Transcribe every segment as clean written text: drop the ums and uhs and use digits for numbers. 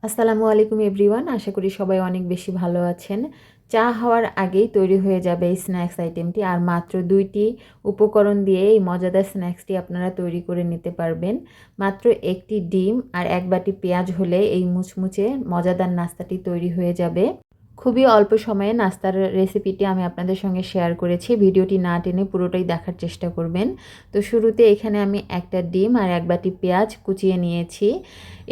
আসসালামু আলাইকুম এভরিওয়ান, আশা করি সবাই অনেক বেশি ভালো আছেন। চা হওয়ার আগেই তৈরি হয়ে যাবে এই স্ন্যাক্স আইটেমটি, আর মাত্র 2টি উপকরণ দিয়ে এই মজাদার স্ন্যাক্সটি আপনারা তৈরি করে নিতে পারবেন। মাত্র একটি ডিম আর এক বাটি পেঁয়াজ হলে এই মুচমুচে মজাদার নাস্তাটি তৈরি হয়ে যাবে। খুবই অল্প সময়ে নাস্তার রেসিপিটি আমি আপনাদের সঙ্গে শেয়ার করেছি, ভিডিওটি না টেনে পুরোটাই দেখার চেষ্টা করবেন। তো শুরুতে এখানে আমি একটা ডিম আর এক বাটি পেঁয়াজ কুচিয়ে নিয়েছি।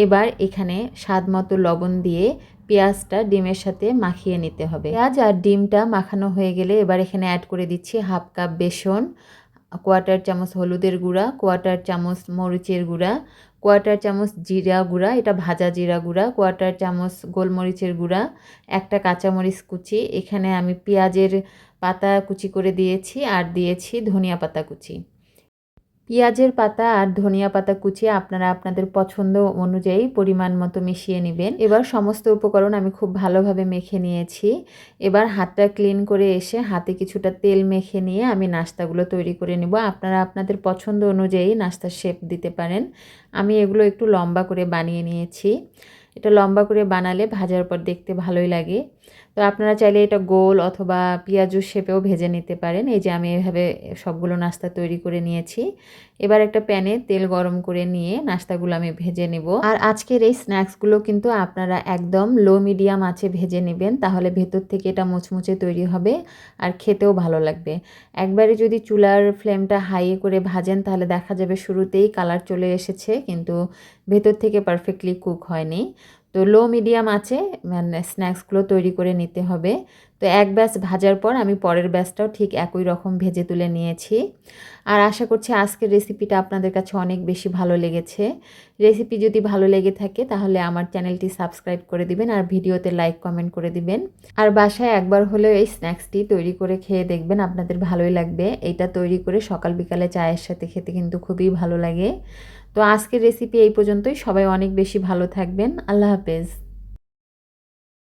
এবার এখানে স্বাদ মতো লবণ দিয়ে পেঁয়াজটা ডিমের সাথে মাখিয়ে নিতে হবে। পেঁয়াজ আর ডিমটা মাখানো হয়ে গেলে এবার এখানে অ্যাড করে দিচ্ছি হাফ কাপ বেসন, কোয়ার্টার চামচ হলুদের গুঁড়া, কোয়ার্টার চামচ মরিচের গুঁড়া, কোয়ার্টার চামচ জিরা গুঁড়া, এটা ভাজা জিরা গুঁড়া, কোয়ার্টার চামচ গোলমরিচের গুঁড়া, একটা কাঁচামরিচ কুচি, এখানে আমি পেঁয়াজের পাতা কুচি করে দিয়েছি আর দিয়েছি ধনিয়া পাতা কুচি। পেঁয়াজের পাতা আর ধনিয়া পাতা কুচিয়ে আপনারা আপনাদের পছন্দ অনুযায়ী পরিমাণ মতো মিশিয়ে নেবেন। এবার সমস্ত উপকরণ আমি খুব ভালোভাবে মেখে নিয়েছি। এবার হাতটা ক্লিন করে এসে হাতে কিছুটা তেল মেখে নিয়ে আমি নাস্তাগুলো তৈরি করে নেব। আপনারা আপনাদের পছন্দ অনুযায়ী নাস্তার শেপ দিতে পারেন। আমি এগুলো একটু লম্বা করে বানিয়ে নিয়েছি। এটা লম্বা করে বানালে ভাজার পর দেখতে ভালোই লাগে। তো আপনারা চাইলে এটা গোল অথবা পেঁয়াজুর শেপেও ভেজে নিতে পারেন। এই যে আমি এভাবে সবগুলো নাস্তা তৈরি করে নিয়েছি। এবার একটা প্যানে তেল গরম করে নিয়ে নাস্তাগুলো আমি ভেজে নেব। আর আজকের এই স্ন্যাক্সগুলো কিন্তু আপনারা একদম লো মিডিয়াম আঁচে ভেজে নেবেন, তাহলে ভেতর থেকে এটা মুচমুচে তৈরি হবে আর খেতেও ভালো লাগবে। একবারে যদি চুলার ফ্লেমটা হাই করে ভাজেন তাহলে দেখা যাবে শুরুতেই কালার চলে এসেছে, কিন্তু ভেতর থেকে পারফেক্টলি কুক হয়নি। তো লো মিডিয়াম আছে মানে স্ন্যাক্সগুলো তৈরি করে নিতে হবে। তো এক ব্যাচ ভাজার পর আমি পরের ব্যাচটাও ঠিক একই রকম ভেজে তুলে নিয়েছি। আর আশা করছি আজকের রেসিপিটা আপনাদের কাছে অনেক বেশি ভালো লেগেছে। রেসিপি যদি ভালো লেগে থাকে তাহলে আমার চ্যানেলটি সাবস্ক্রাইব করে দিবেন আর ভিডিওতে লাইক কমেন্ট করে দিবেন। আর বাসায় একবার হলেও এই স্ন্যাক্সটি তৈরি করে খেয়ে দেখবেন, আপনাদের ভালোই লাগবে। এটা তৈরি করে সকাল বিকালে চায়ের সাথে খেতে কিন্তু খুবই ভালো লাগে। তো আজকের রেসিপি এই পর্যন্তই। সবাই অনেক বেশি ভালো থাকবেন। আল্লাহ হাফেজ।